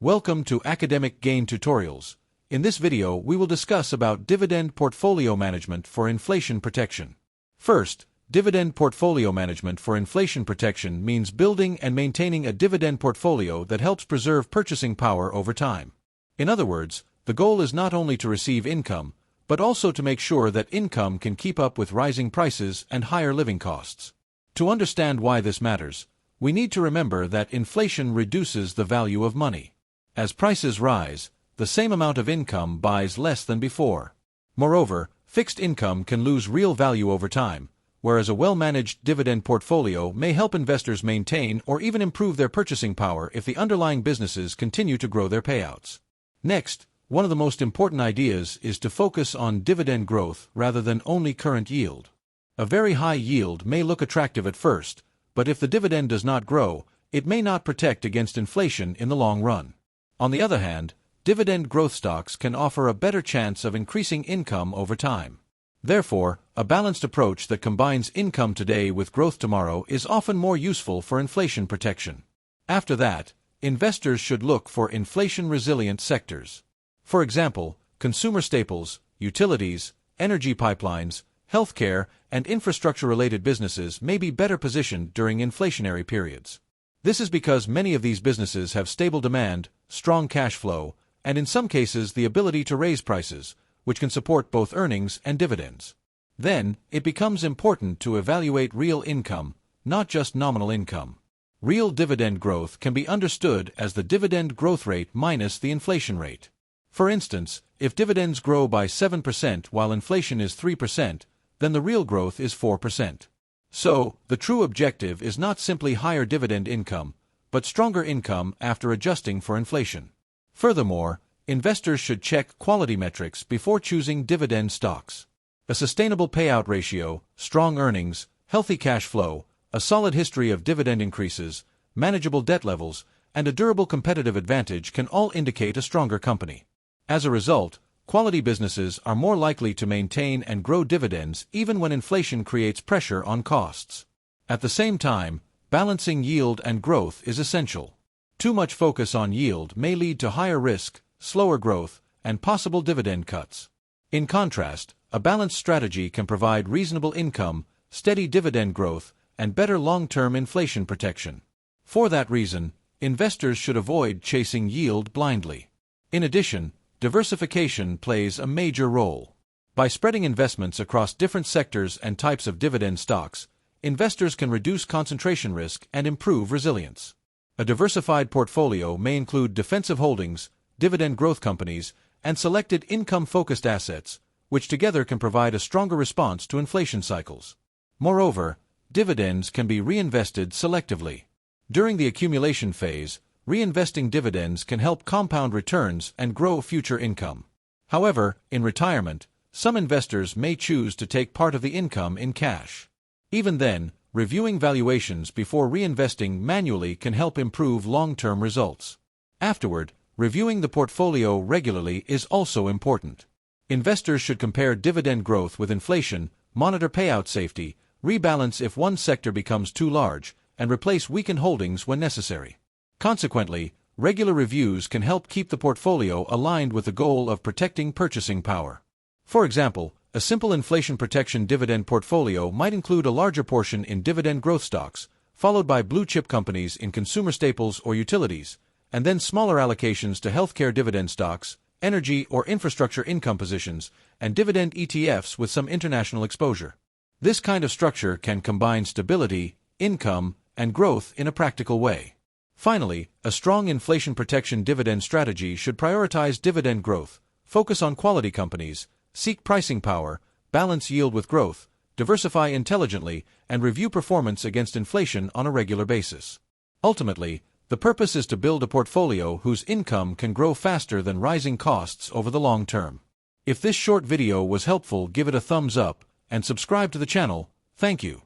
Welcome to Academic Gain Tutorials. In this video, we will discuss about dividend portfolio management for inflation protection. First, dividend portfolio management for inflation protection means building and maintaining a dividend portfolio that helps preserve purchasing power over time. In other words, the goal is not only to receive income, but also to make sure that income can keep up with rising prices and higher living costs. To understand why this matters, we need to remember that inflation reduces the value of money. As prices rise, the same amount of income buys less than before. Moreover, fixed income can lose real value over time, whereas a well-managed dividend portfolio may help investors maintain or even improve their purchasing power if the underlying businesses continue to grow their payouts. Next, one of the most important ideas is to focus on dividend growth rather than only current yield. A very high yield may look attractive at first, but if the dividend does not grow, it may not protect against inflation in the long run. On the other hand, dividend growth stocks can offer a better chance of increasing income over time. Therefore, a balanced approach that combines income today with growth tomorrow is often more useful for inflation protection. After that, investors should look for inflation-resilient sectors. For example, consumer staples, utilities, energy pipelines, healthcare, and infrastructure-related businesses may be better positioned during inflationary periods. This is because many of these businesses have stable demand, strong cash flow, and in some cases the ability to raise prices, which can support both earnings and dividends. Then, it becomes important to evaluate real income, not just nominal income. Real dividend growth can be understood as the dividend growth rate minus the inflation rate. For instance, if dividends grow by 7% while inflation is 3%, then the real growth is 4%. So, the true objective is not simply higher dividend income, but stronger income after adjusting for inflation. Furthermore, investors should check quality metrics before choosing dividend stocks. A sustainable payout ratio, strong earnings, healthy cash flow, a solid history of dividend increases, manageable debt levels, and a durable competitive advantage can all indicate a stronger company. As a result, quality businesses are more likely to maintain and grow dividends even when inflation creates pressure on costs. At the same time, balancing yield and growth is essential. Too much focus on yield may lead to higher risk, slower growth, and possible dividend cuts. In contrast, a balanced strategy can provide reasonable income, steady dividend growth, and better long-term inflation protection. For that reason, investors should avoid chasing yield blindly. In addition, diversification plays a major role. By spreading investments across different sectors and types of dividend stocks, investors can reduce concentration risk and improve resilience. A diversified portfolio may include defensive holdings, dividend growth companies, and selected income-focused assets, which together can provide a stronger response to inflation cycles. Moreover, dividends can be reinvested selectively. During the accumulation phase, reinvesting dividends can help compound returns and grow future income. However, in retirement, some investors may choose to take part of the income in cash. Even then, reviewing valuations before reinvesting manually can help improve long-term results. Afterward, reviewing the portfolio regularly is also important. Investors should compare dividend growth with inflation, monitor payout safety, rebalance if one sector becomes too large, and replace weakened holdings when necessary. Consequently, regular reviews can help keep the portfolio aligned with the goal of protecting purchasing power. For example, a simple inflation protection dividend portfolio might include a larger portion in dividend growth stocks, followed by blue-chip companies in consumer staples or utilities, and then smaller allocations to healthcare dividend stocks, energy or infrastructure income positions, and dividend ETFs with some international exposure. This kind of structure can combine stability, income, and growth in a practical way. Finally, a strong inflation protection dividend strategy should prioritize dividend growth, focus on quality companies, seek pricing power, balance yield with growth, diversify intelligently, and review performance against inflation on a regular basis. Ultimately, the purpose is to build a portfolio whose income can grow faster than rising costs over the long term. If this short video was helpful, give it a thumbs up and subscribe to the channel. Thank you.